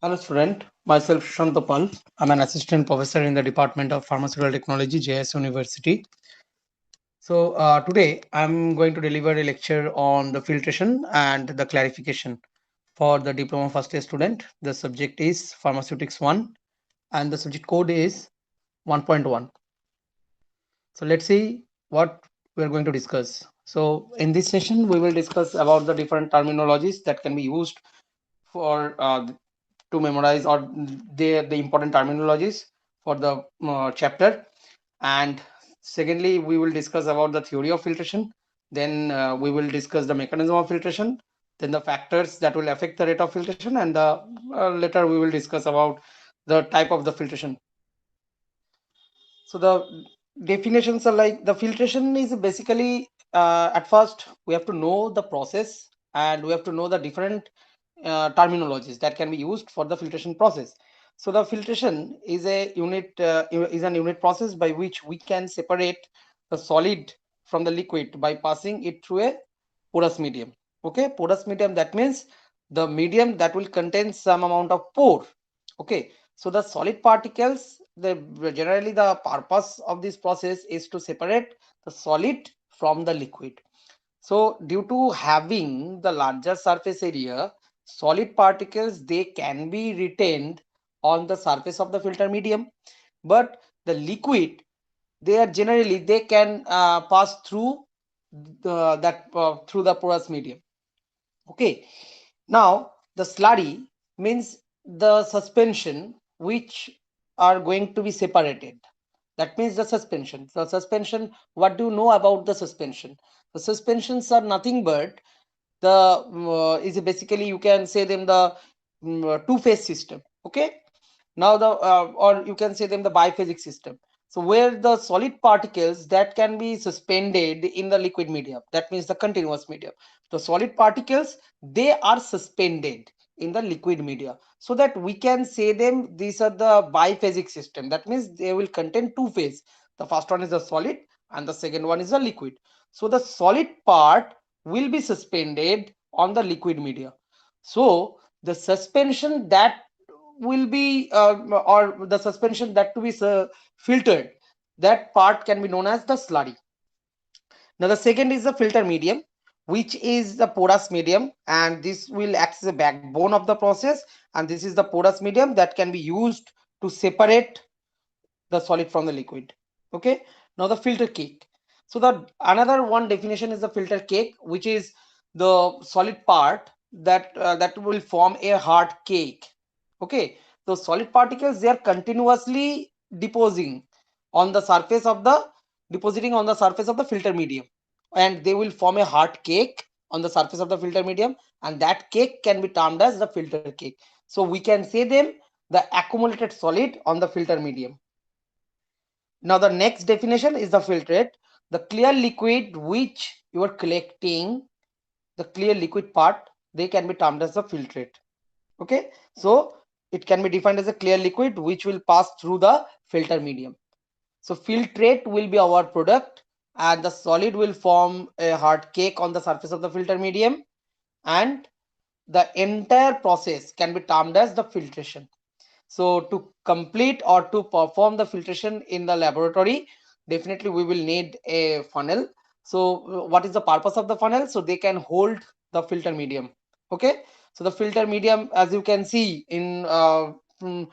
Hello, student. Myself, Shantapal. I'm an assistant professor in the Department of Pharmaceutical Technology, JISU University. So, today I'm going to deliver a lecture on the filtration and the clarification for the diploma first year student. The subject is Pharmaceutics 1 and the subject code is 1.1. So, let's see what we're going to discuss. So, in this session, we will discuss about the different terminologies that can be used for to memorize or the important terminologies for the chapter. And secondly, we will discuss about the theory of filtration. Then we will discuss the mechanism of filtration, then the factors that will affect the rate of filtration, and the later we will discuss about the type of the filtration. So the definitions are like the filtration is basically at first we have to know the process and we have to know the different terminologies that can be used for the filtration process. So the filtration is a unit is an unit process by which we can separate the solid from the liquid by passing it through a porous medium. Okay, porous medium, that means the medium that will contain some amount of pore. Okay, so the solid particles, the generally the purpose of this process is to separate the solid from the liquid. So due to having the larger surface area, solid particles they can be retained on the surface of the filter medium, but the liquid they are generally they can pass through through the porous medium. Okay, now the slurry means the suspension which are going to be separated. That means the suspension. The suspension, what do you know about the suspension? The suspensions are nothing but the is basically you can say them the two-phase system. Okay, now the or you can say them the biphasic system. So where the solid particles that can be suspended in the liquid medium, that means the continuous medium, the solid particles they are suspended in the liquid media, so that we can say them these are the biphasic system. That means they will contain two phase. The first one is the solid and the second one is the liquid. So the solid part will be suspended on the liquid media. So the suspension that will be or the suspension that to be filtered, that part can be known as the slurry. Now the second is the filter medium, which is the porous medium, and this will act as a backbone of the process, and this is the porous medium that can be used to separate the solid from the liquid. Okay, now the filter cake. So the another one definition is the filter cake, which is the solid part that will form a hard cake. Okay, so solid particles they are continuously depositing on the surface of the filter medium, and they will form a hard cake on the surface of the filter medium, and that cake can be termed as the filter cake. So we can say them the accumulated solid on the filter medium. Now the next definition is the filtrate, the clear liquid which you are collecting, the clear liquid part, they can be termed as the filtrate. Okay, so it can be defined as a clear liquid which will pass through the filter medium. So filtrate will be our product, and the solid will form a hard cake on the surface of the filter medium, and the entire process can be termed as the filtration. So to complete or to perform the filtration in the laboratory, definitely we will need a funnel. So what is the purpose of the funnel? So they can hold the filter medium. Okay, so the filter medium, as you can see in from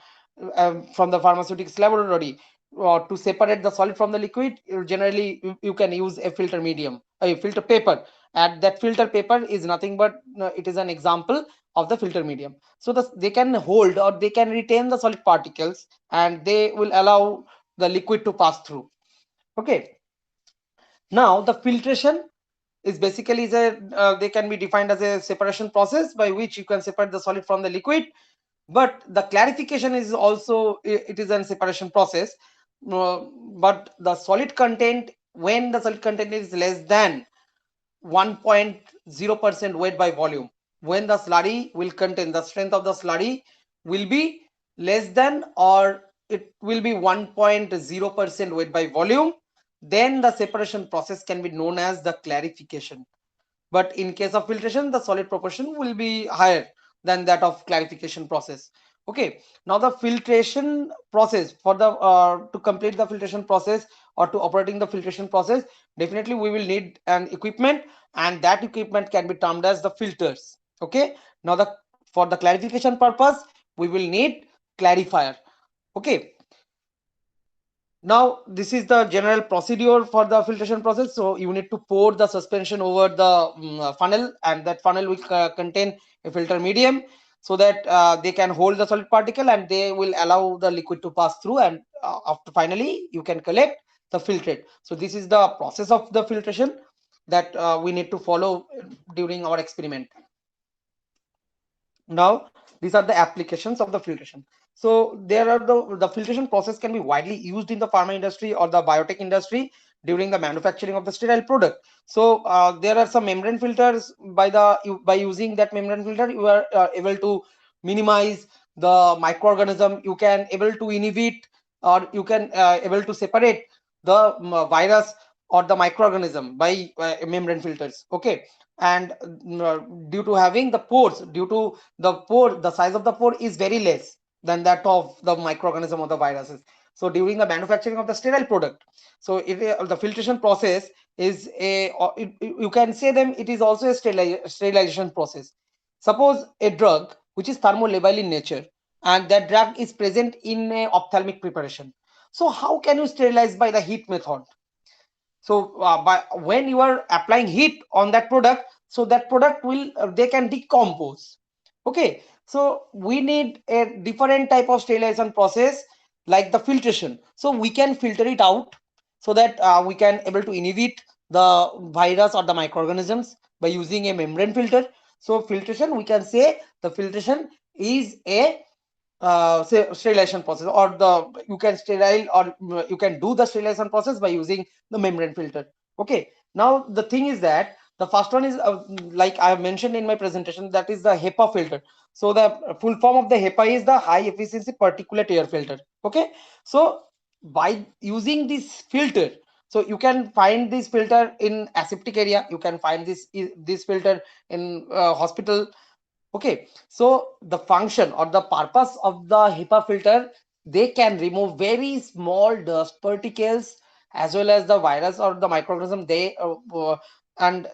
the pharmaceutics laboratory, to separate the solid from the liquid, generally you can use a filter medium, a filter paper, and that filter paper is nothing but it is an example of the filter medium. So they can hold or they can retain the solid particles, and they will allow the liquid to pass through. Okay, now the filtration is basically they can be defined as a separation process by which you can separate the solid from the liquid, but the clarification is also it is a separation process. uh, but the solid content, when the solid content is less than 1.0% weight by volume, when the slurry will contain, the strength of the slurry will be less than or it will be 1.0% weight by volume, then the separation process can be known as the clarification. But in case of filtration, the solid proportion will be higher than that of clarification process. Okay, now the filtration process for the to complete the filtration process or to operating the filtration process, definitely we will need an equipment, and that equipment can be termed as the filters. Okay, now the for the clarification purpose we will need clarifier. Okay, now this is the general procedure for the filtration process. So you need to pour the suspension over the funnel, and that funnel will contain a filter medium, so that they can hold the solid particle and they will allow the liquid to pass through, and after finally you can collect the filtrate. So this is the process of the filtration that we need to follow during our experiment. Now these are the applications of the filtration. So there are the filtration process can be widely used in the pharma industry or the biotech industry during the manufacturing of the sterile product. So there are some membrane filters. By using that membrane filter you are able to minimize the microorganism. You can able to inhibit, or you can able to separate the virus or the microorganism by membrane filters. Okay, and due to having the pores, due to the size of the pore is very less than that of the microorganism or the viruses. So during the manufacturing of the sterile product, so the filtration process is you can say them, it is also a sterilization process. Suppose a drug which is thermolabile in nature, and that drug is present in a ophthalmic preparation. So how can you sterilize by the heat method? So by when you are applying heat on that product, so that product will they can decompose. Okay, so we need a different type of sterilization process, like the filtration. So we can filter it out, so that we can able to inhibit the virus or the microorganisms by using a membrane filter. So filtration, we can say the filtration is a say sterilization process, or the you can sterile, or you can do the sterilization process by using the membrane filter. Okay, now the thing is that the first one is like I have mentioned in my presentation, that is the HEPA filter. So the full form of the HEPA is the high efficiency particulate air filter. Okay, so by using this filter, so you can find this filter in aseptic area, you can find this filter in hospital. Okay, so the function or the purpose of the HEPA filter, they can remove very small dust particles as well as the virus or the microorganism. And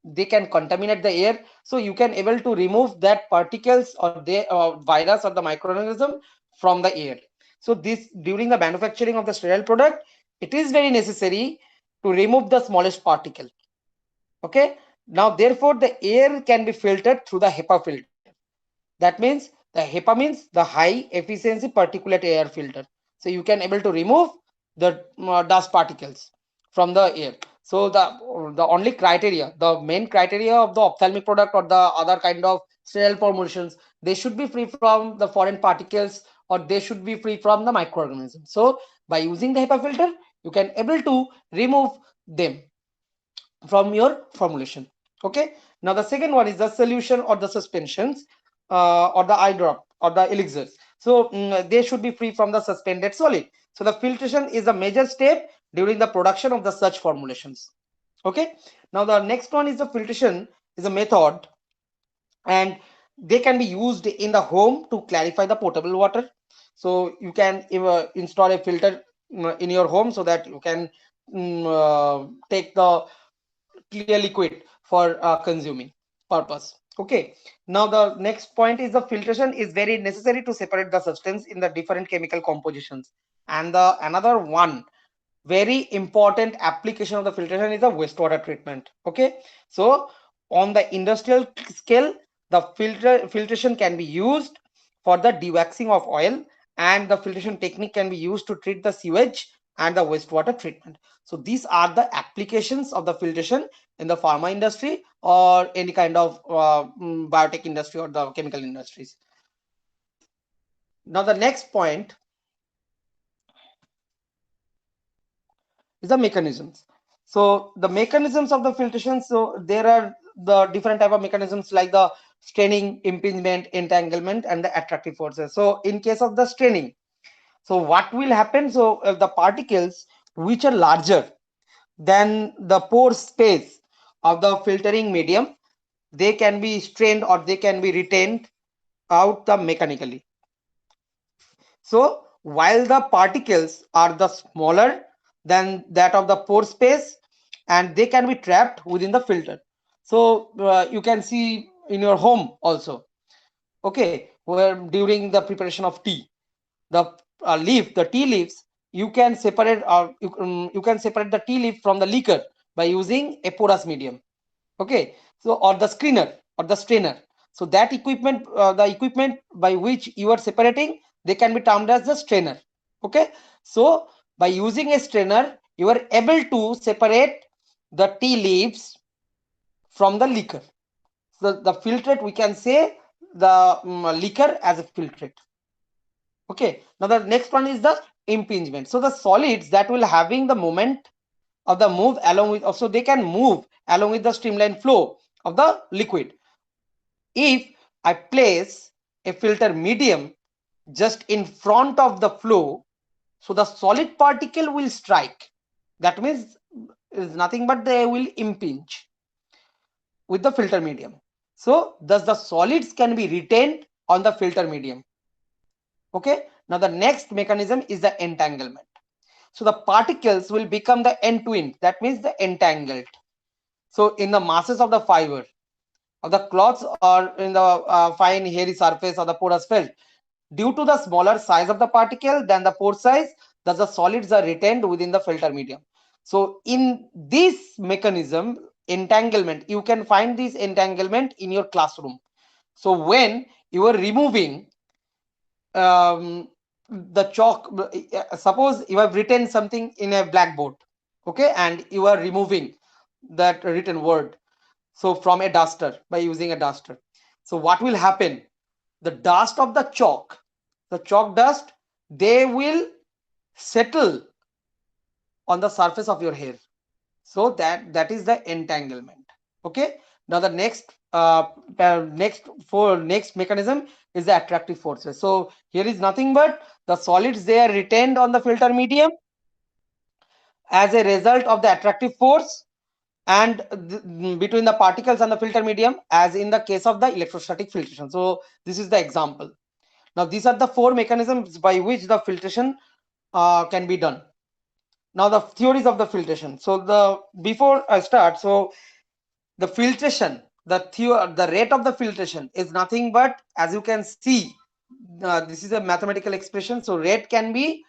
they can contaminate the air. So you can able to remove that particles or the virus or the microorganism from the air. So this during the manufacturing of the sterile product, it is very necessary to remove the smallest particle. Okay, now therefore the air can be filtered through the HEPA filter. That means the HEPA means the high efficiency particulate air filter. So you can able to remove the dust particles from the air. So the only criteria, the main criteria of the ophthalmic product or the other kind of sterile formulations, they should be free from the foreign particles, or they should be free from the microorganisms. So by using the HEPA filter, you can able to remove them from your formulation. Okay, now the second one is the solution or the suspensions, or the eye drop or the elixirs. So they should be free from the suspended solid. So the filtration is a major step during the production of the such formulations. Okay, now the next one is the filtration is a method, and they can be used in the home to clarify the potable water. So you can install a filter in your home, so that you can take the clear liquid for consuming purpose. Okay, now the next point is the filtration is very necessary to separate the substance in the different chemical compositions. And the another one very important application of the filtration is the wastewater treatment. Okay, so on the industrial scale, the filtration can be used for the dewaxing of oil, and the filtration technique can be used to treat the sewage and the wastewater treatment. So these are the applications of the filtration in the pharma industry or any kind of biotech industry or the chemical industries. Now the next point is the mechanisms. So the mechanisms of the filtration, so there are the different type of mechanisms, like the straining, impingement, entanglement, and the attractive forces. So in case of the straining, so what will happen? So the particles which are larger than the pore space of the filtering medium, they can be strained or they can be retained out the mechanically. So while the particles are the smaller than that of the pore space, and they can be trapped within the filter. So you can see in your home also, okay, where during the preparation of tea, the the tea leaves, you can separate, or you can separate the tea leaf from the liquor by using a porous medium. Okay, so or the screener or the strainer. So that equipment, the equipment by which you are separating, they can be termed as the strainer. Okay, so by using a strainer, you are able to separate the tea leaves from the liquor. So the filtrate, we can say the liquor as a filtrate. Okay, now the next one is the impingement. So the solids that will having the moment of the move along with, also they can move along with the streamline flow of the liquid. If I place a filter medium just in front of the flow, so the solid particle will strike. That means is nothing but they will impinge with the filter medium. So thus the solids can be retained on the filter medium. Okay, now the next mechanism is the entanglement. So the particles will become the end to end, that means the entangled. So in the masses of the fiber of the cloths, or in the fine hairy surface of the porous felt, due to the smaller size of the particle than the pore size, thus the solids are retained within the filter medium. So in this mechanism, entanglement, you can find this entanglement in your classroom. So when you are removing the chalk, suppose you have written something in a blackboard, okay, and you are removing that written word, so from a duster, by using a duster, so what will happen? The dust of the chalk dust, they will settle on the surface of your hair. So that is the entanglement. Okay, now the next mechanism is the attractive forces. So here is nothing but the solids, they are retained on the filter medium as a result of the attractive force, and between the particles and the filter medium, as in the case of the electrostatic filtration. So this is the example. Now these are the four mechanisms by which the filtration can be done. Now the theories of the filtration. So the before I start, so the filtration, the rate of the filtration is nothing but, as you can see, this is a mathematical expression. So rate can be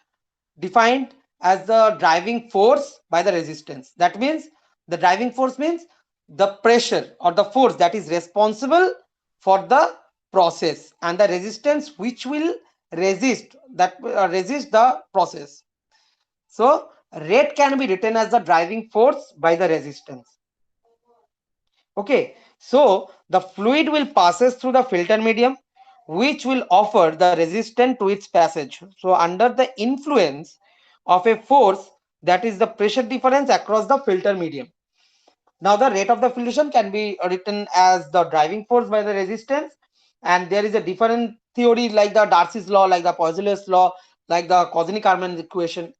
defined as the driving force by the resistance. That means the driving force means the pressure or the force that is responsible for the process, and the resistance which will resist the process. So rate can be written as the driving force by the resistance. Okay, so the fluid will passes through the filter medium, which will offer the resistance to its passage. So under the influence of a force, that is the pressure difference across the filter medium. Now the rate of the filtration can be written as the driving force by the resistance, and there is a different theory like the Darcy's law, like the Poiseuille's law, like the Kozinski-Kármán equation.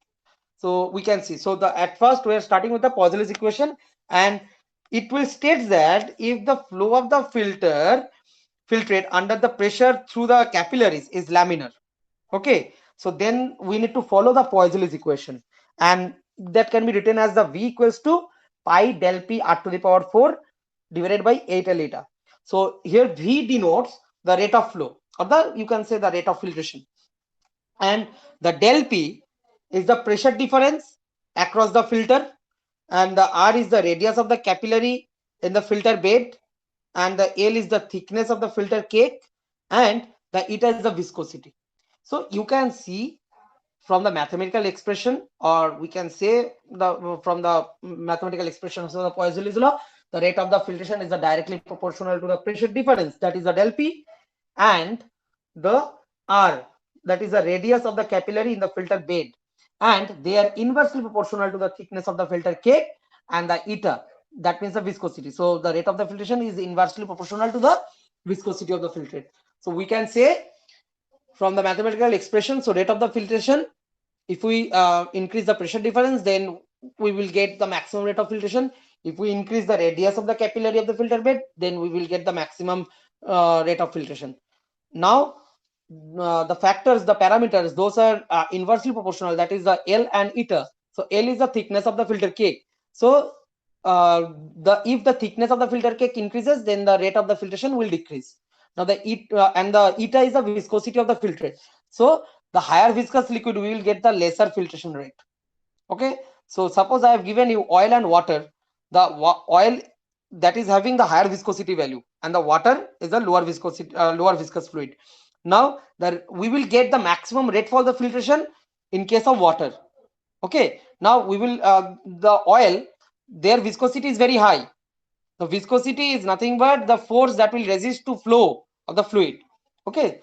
So we can see, so the at first we are starting with the Poiseuille's equation, and it will state that if the flow of the filtrate under the pressure through the capillaries is laminar, okay, so then we need to follow the Poiseuille's equation, and that can be written as the V equals to pi del p r to the power 4 divided by 8 L eta. So here V denotes the rate of flow, or the, you can say, the rate of filtration, and the del p is the pressure difference across the filter, and the R is the radius of the capillary in the filter bed, and the L is the thickness of the filter cake, and the eta is the viscosity. So you can see from the mathematical expression, or we can say from the mathematical expression of the Poiseuille's law, the rate of the filtration is directly proportional to the pressure difference, that is the del P, and the R, that is the radius of the capillary in the filter bed, and they are inversely proportional to the thickness of the filter cake, and the eta, that means the viscosity. So the rate of the filtration is inversely proportional to the viscosity of the filtrate. So we can say from the mathematical expression, so rate of the filtration, if we increase the pressure difference, then we will get the maximum rate of filtration. If we increase the radius of the capillary of the filter bed, then we will get the maximum rate of filtration. Now the factors, the parameters, those are inversely proportional. That is the L and eta. So L is the thickness of the filter cake. So the if the thickness of the filter cake increases, then the rate of the filtration will decrease. Now the and the eta is the viscosity of the filtrate. So the higher viscous liquid, we will get the lesser filtration rate. Okay, so suppose I have given you oil and water. The oil that is having the higher viscosity value, and the water is the lower viscosity, lower viscous fluid. Now we will get the maximum rate for the filtration in case of water. Okay, now we will the oil, their viscosity is very high. The viscosity is nothing but the force that will resist to flow of the fluid. Okay,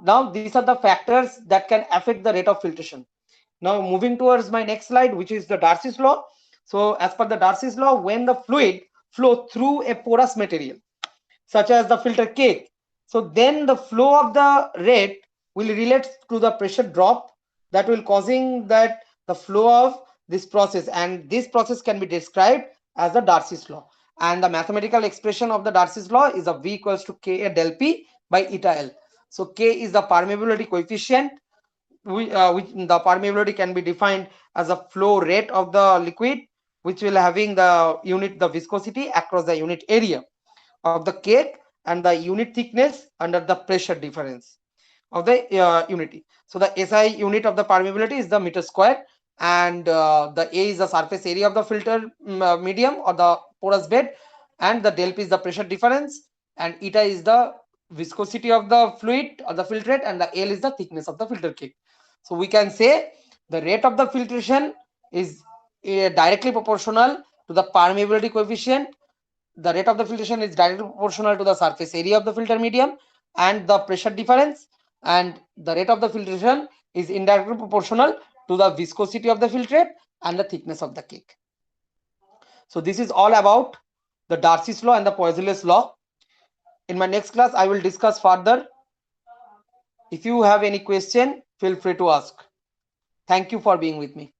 now these are the factors that can affect the rate of filtration. Now moving towards my next slide, which is the Darcy's law. So as per the Darcy's law, when the fluid flow through a porous material such as the filter cake, so then the flow of the rate will relate to the pressure drop that will causing that the flow of this process, and this process can be described as the Darcy's law. And the mathematical expression of the Darcy's law is a V equals to K del P by eta L. So K is the permeability coefficient, which the permeability can be defined as a flow rate of the liquid, which will having the unit the viscosity across the unit area of the cake and the unit thickness under the pressure difference of the unity. So the SI unit of the permeability is the meter square, and the A is the surface area of the filter medium or the porous bed, and the del P is the pressure difference, and eta is the viscosity of the fluid or the filtrate, and the L is the thickness of the filter cake. So we can say the rate of the filtration is directly proportional to the permeability coefficient. The rate of the filtration is directly proportional to the surface area of the filter medium and the pressure difference, and the rate of the filtration is indirectly proportional to the viscosity of the filtrate and the thickness of the cake. So this is all about the Darcy's law and the Poiseuille's law. In my next class I will discuss further. If you have any question, feel free to ask. Thank you for being with me.